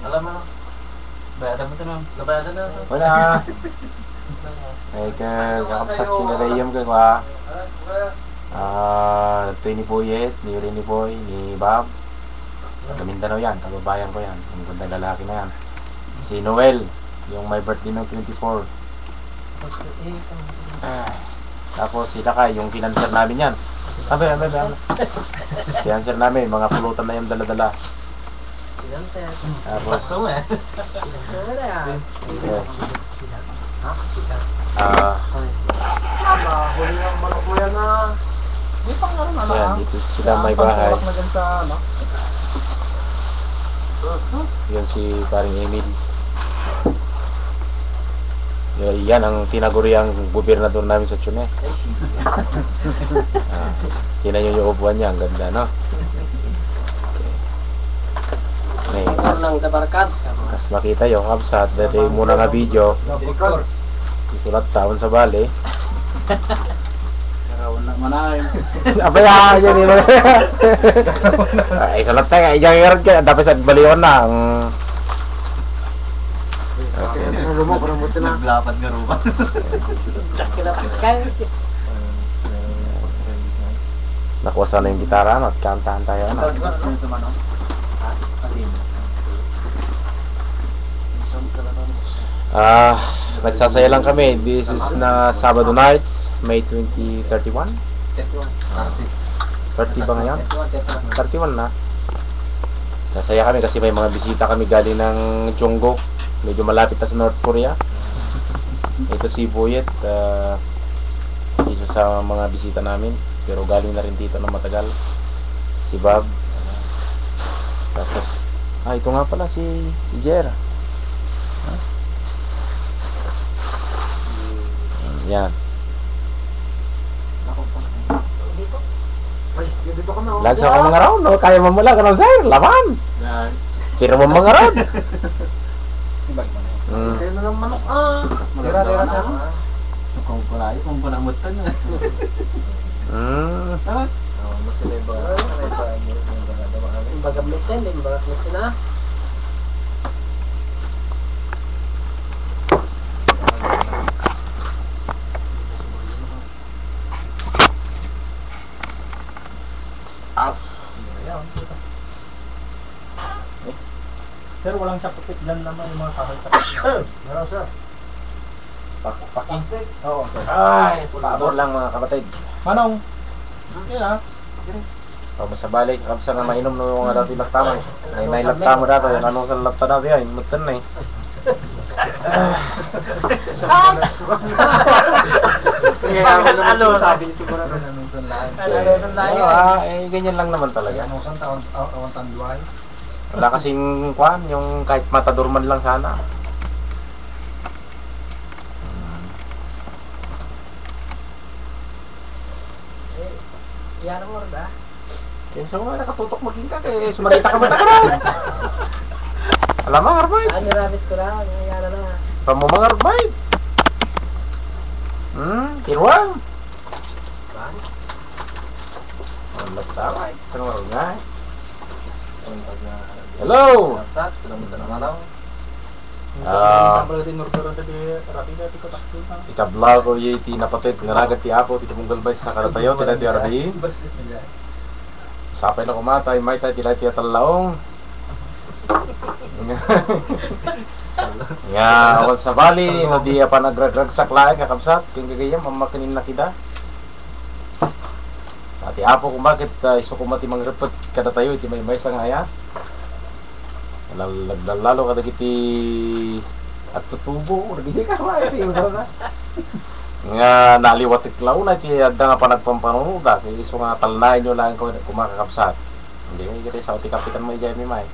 Alam mo, bayaran mo ito na. Nabayaran na. Wala. Ay, kakapsat kinagayam ka kwa. Ito ni Boyet, ni Rini Boy, ni Bob. Taga Mindanao yan, kababayan ko yan. Ang gandang lalaki na yan. Si Noel, yung may birthday ng 24. Tapos si Lakay, yung kinanser namin yan. Abe. Kinanser namin, mga pulutan na yung dala-dala. Tapos huli ng manok mo yan na. Hindi pa nga rin yan, dito sila may bahay. Yan si paring Emil. Yan ang tinaguriang gobernador namin sa Chune. Tingnan nyo yung upuan niya, ang ganda, no? Okay. Kas makita yung kapsat, dati muna nga video. Isulat taon sa bali. Apa ya ni mo? Ay salat tayo, ijangan ka dapat sa baliwan na. Naglapat nga rupa. Nakuha na yung gitara at kantahan tayo. Nagsasaya lang kami. This is na Sabado nights, May 2031. 30 ba ngayon? 31 na. Nasaya kami kasi may mga bisita kami galing ng Jonggo. Medyo malapit na sa North Korea. Ito si Boyet. Isa sa mga bisita namin. Pero galing na rin dito na matagal. Si Bob. Tapos, ito nga pala si Jer. Yan. Dito ka na. Lag sa mga round, no? Kaya mo mula ka ng sir, laban. Tira mo mga round. Kaya na ng manok Tira sa ako. Kung pala, kung panamot ka na. Sir, walang chopstick lang naman yung mga kahoy. Meron sir. Paki. Oo, sir. Ay, pabor lang mga kapatid. Manong. Yan ah. Sa balik, kapsa nga mainom no mga dati laktama. May laktama dato, yung anong sa lakta dato yan, mutan na eh. Ano sabi ni siguro anong sanlaan. Ganyan lang naman talaga. Anong taon awan tanduay. Wala kasing kwan, yung kahit matador man lang sana. Yan mo ba? Kaya sa mga nakatutok maging ka, kaya sumarita ka matakaran. Alam mo, Arbay. Rabbit ko lang, yan na. Pamumang Arbay. Tirwang. Ang tama, sa mga nga. Hello! Itabla ko yung tinapatit, nanagat ti Apo, tito mong galbay sa karatayo, tila ti Ardi. Sapay na kumatay, may tayo tila ti Atalaong. Nga, awal sa bali, no di pa nagragsak laing kakabsat, kung gagayam, mamakinin na kita. Ati Apo kumakit, iso kumati mang repot kada tayo, iti may sa ngaya. Lalo kada kiti at tutubo, nagiging ka iti yung ka. Nga naliwatik law na, iti adda nga pa nagpampanunuda, kaya iso nga talnayin nyo lang kung kumakakabsat. Hindi nga kita sa uti kapitan mo ijay may may.